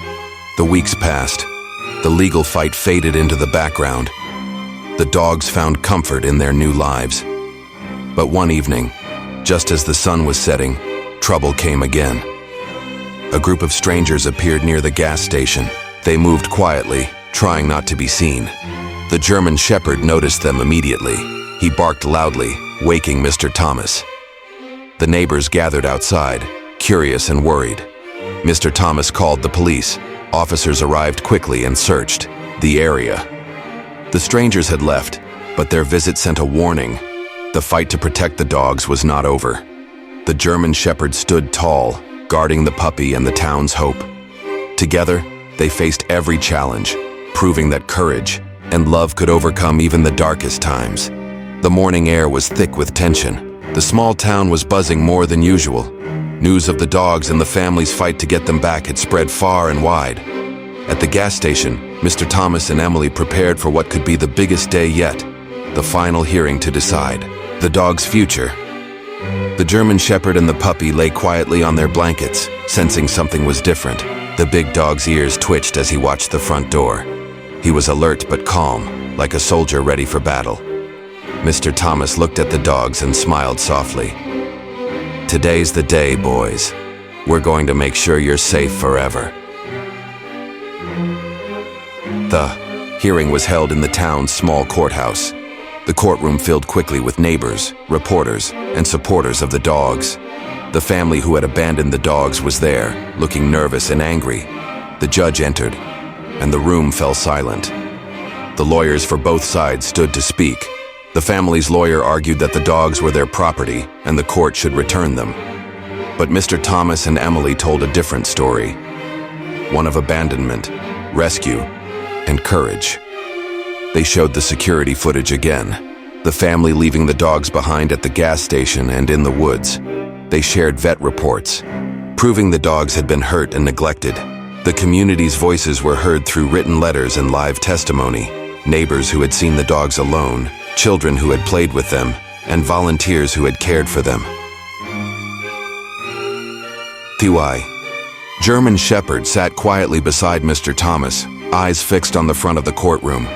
The weeks passed. The legal fight faded into the background. The dogs found comfort in their new lives. But one evening, just as the sun was setting, trouble came again. A group of strangers appeared near the gas station. They moved quietly, trying not to be seen. The German Shepherd noticed them immediately. He barked loudly, waking Mr. Thomas. The neighbors gathered outside, curious and worried. Mr. Thomas called the police. Officers arrived quickly and searched the area. The strangers had left, but their visit sent a warning. The fight to protect the dogs was not over. The German Shepherd stood tall, guarding the puppy and the town's hope. Together, they faced every challenge, proving that courage and love could overcome even the darkest times. The morning air was thick with tension. The small town was buzzing more than usual. News of the dogs and the family's fight to get them back had spread far and wide. At the gas station, Mr. Thomas and Emily prepared for what could be the biggest day yet, the final hearing to decide the dog's future. The German Shepherd and the puppy lay quietly on their blankets, sensing something was different. The big dog's ears twitched as he watched the front door. He was alert but calm, like a soldier ready for battle. Mr. Thomas looked at the dogs and smiled softly. "Today's the day, boys. We're going to make sure you're safe forever." The hearing was held in the town's small courthouse. The courtroom filled quickly with neighbors, reporters, and supporters of the dogs. The family who had abandoned the dogs was there, looking nervous and angry. The judge entered, and the room fell silent. The lawyers for both sides stood to speak. The family's lawyer argued that the dogs were their property and the court should return them. But Mr. Thomas and Emily told a different story, one of abandonment, rescue, and courage. They showed the security footage again, the family leaving the dogs behind at the gas station and in the woods. They shared vet reports, proving the dogs had been hurt and neglected. The community's voices were heard through written letters and live testimony, neighbors who had seen the dogs alone, children who had played with them, and volunteers who had cared for them. The German Shepherd sat quietly beside Mr. Thomas, eyes fixed on the front of the courtroom.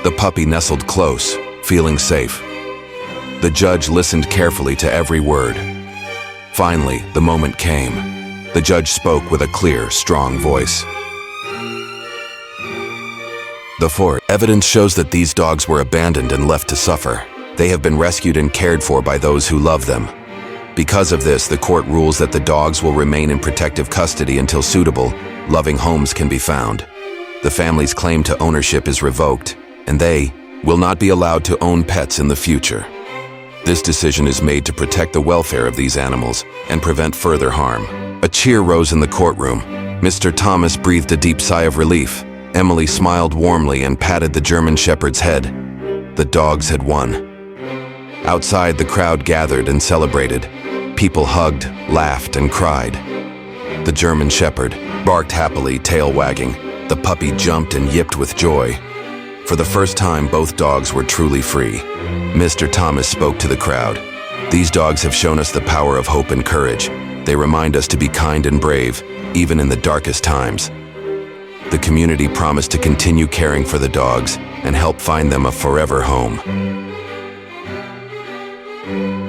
The puppy nestled close, feeling safe. The judge listened carefully to every word. Finally, the moment came. The judge spoke with a clear, strong voice. The evidence shows that these dogs were abandoned and left to suffer. They have been rescued and cared for by those who love them. Because of this, the court rules that the dogs will remain in protective custody until suitable, loving homes can be found. The family's claim to ownership is revoked, and they will not be allowed to own pets in the future. This decision is made to protect the welfare of these animals and prevent further harm. A cheer rose in the courtroom. Mr. Thomas breathed a deep sigh of relief. Emily smiled warmly and patted the German Shepherd's head. The dogs had won. Outside, the crowd gathered and celebrated. People hugged, laughed, and cried. The German Shepherd barked happily, tail wagging. The puppy jumped and yipped with joy. For the first time, both dogs were truly free. Mr. Thomas spoke to the crowd. These dogs have shown us the power of hope and courage. They remind us to be kind and brave, even in the darkest times. The community promised to continue caring for the dogs and help find them a forever home.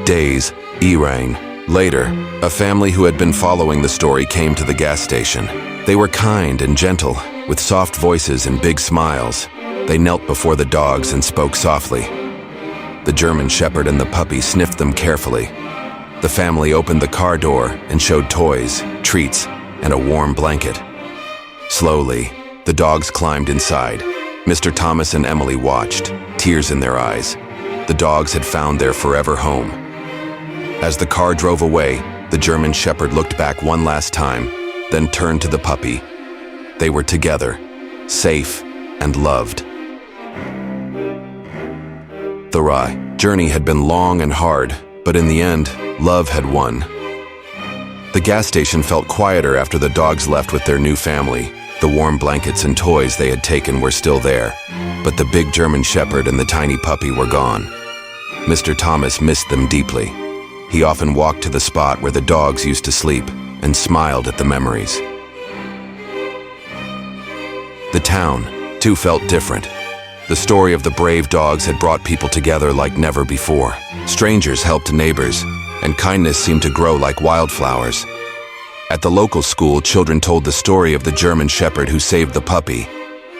Days rang. Later, a family who had been following the story came to the gas station. They were kind and gentle, with soft voices and big smiles. They knelt before the dogs and spoke softly. The German Shepherd and the puppy sniffed them carefully. The family opened the car door and showed toys, treats, and a warm blanket. Slowly, the dogs climbed inside. Mr. Thomas and Emily watched, tears in their eyes. The dogs had found their forever home. As the car drove away, the German Shepherd looked back one last time, then turned to the puppy. They were together, safe and loved. The journey had been long and hard, but in the end, love had won. The gas station felt quieter after the dogs left with their new family. The warm blankets and toys they had taken were still there, but the big German Shepherd and the tiny puppy were gone. Mr. Thomas missed them deeply. He often walked to the spot where the dogs used to sleep and smiled at the memories. The town, too, felt different. The story of the brave dogs had brought people together like never before. Strangers helped neighbors, and kindness seemed to grow like wildflowers. At the local school, children told the story of the German Shepherd who saved the puppy.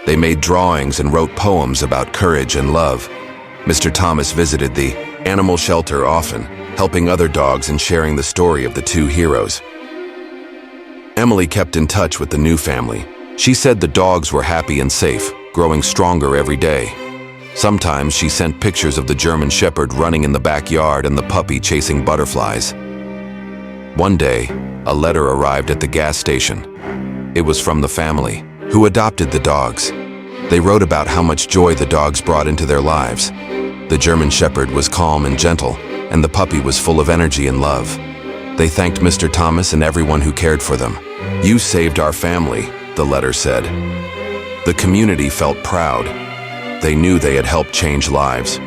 They made drawings and wrote poems about courage and love. Mr. Thomas visited the animal shelter often, helping other dogs and sharing the story of the two heroes. Emily kept in touch with the new family. She said the dogs were happy and safe, growing stronger every day. Sometimes she sent pictures of the German Shepherd running in the backyard and the puppy chasing butterflies. One day, a letter arrived at the gas station. It was from the family, who adopted the dogs. They wrote about how much joy the dogs brought into their lives. The German Shepherd was calm and gentle, and the puppy was full of energy and love. They thanked Mr. Thomas and everyone who cared for them. "You saved our family," the letter said. The community felt proud. They knew they had helped change lives.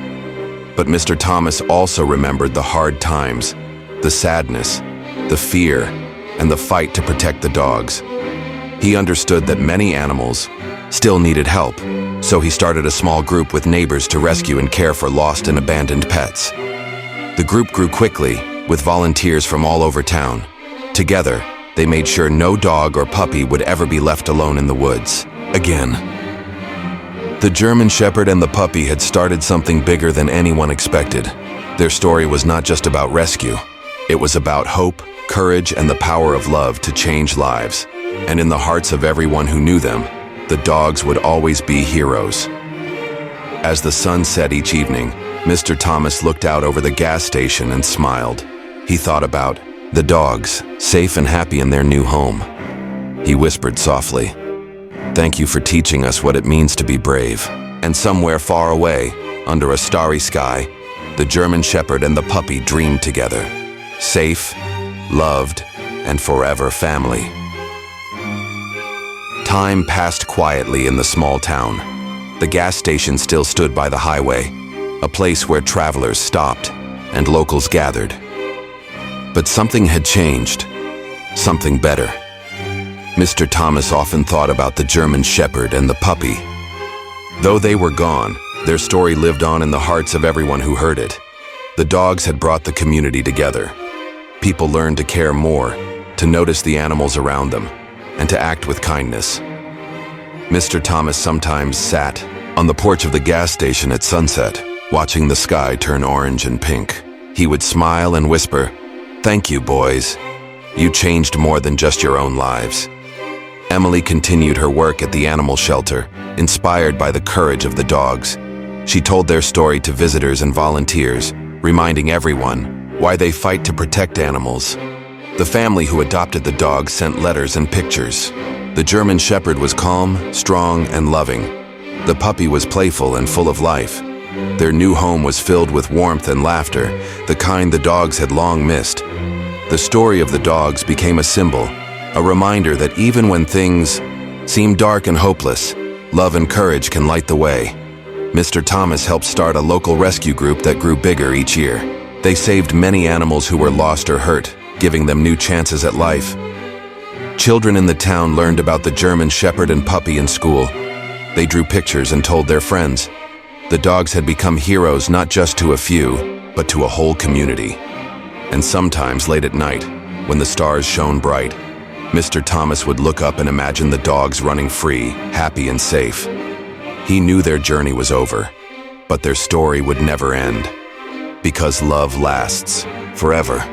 But Mr. Thomas also remembered the hard times, the sadness, the fear, and the fight to protect the dogs. He understood that many animals still needed help, so he started a small group with neighbors to rescue and care for lost and abandoned pets. The group grew quickly, with volunteers from all over town. Together, they made sure no dog or puppy would ever be left alone in the woods again. The German Shepherd and the puppy had started something bigger than anyone expected. Their story was not just about rescue. It was about hope, courage, and the power of love to change lives. And in the hearts of everyone who knew them, the dogs would always be heroes. As the sun set each evening, Mr. Thomas looked out over the gas station and smiled. He thought about the dogs, safe and happy in their new home. He whispered softly, "Thank you for teaching us what it means to be brave." And somewhere far away, under a starry sky, the German Shepherd and the puppy dreamed together. Safe, loved, and forever family. Time passed quietly in the small town. The gas station still stood by the highway, a place where travelers stopped and locals gathered. But something had changed, something better. Mr. Thomas often thought about the German Shepherd and the puppy. Though they were gone, their story lived on in the hearts of everyone who heard it. The dogs had brought the community together. people learned to care more, to notice the animals around them, and to act with kindness. Mr. Thomas sometimes sat on the porch of the gas station at sunset, watching the sky turn orange and pink. He would smile and whisper, "Thank you, boys. You changed more than just your own lives." Emily continued her work at the animal shelter, inspired by the courage of the dogs. She told their story to visitors and volunteers, reminding everyone why they fight to protect animals. The family who adopted the dog sent letters and pictures. The German Shepherd was calm, strong, and loving. The puppy was playful and full of life. Their new home was filled with warmth and laughter, the kind the dogs had long missed. The story of the dogs became a symbol, a reminder that even when things seem dark and hopeless, love and courage can light the way. Mr. Thomas helped start a local rescue group that grew bigger each year. They saved many animals who were lost or hurt, giving them new chances at life. Children in the town learned about the German Shepherd and puppy in school. They drew pictures and told their friends. The dogs had become heroes not just to a few, but to a whole community. And sometimes late at night, when the stars shone bright, Mr. Thomas would look up and imagine the dogs running free, happy and safe. He knew their journey was over, but their story would never end, because love lasts forever.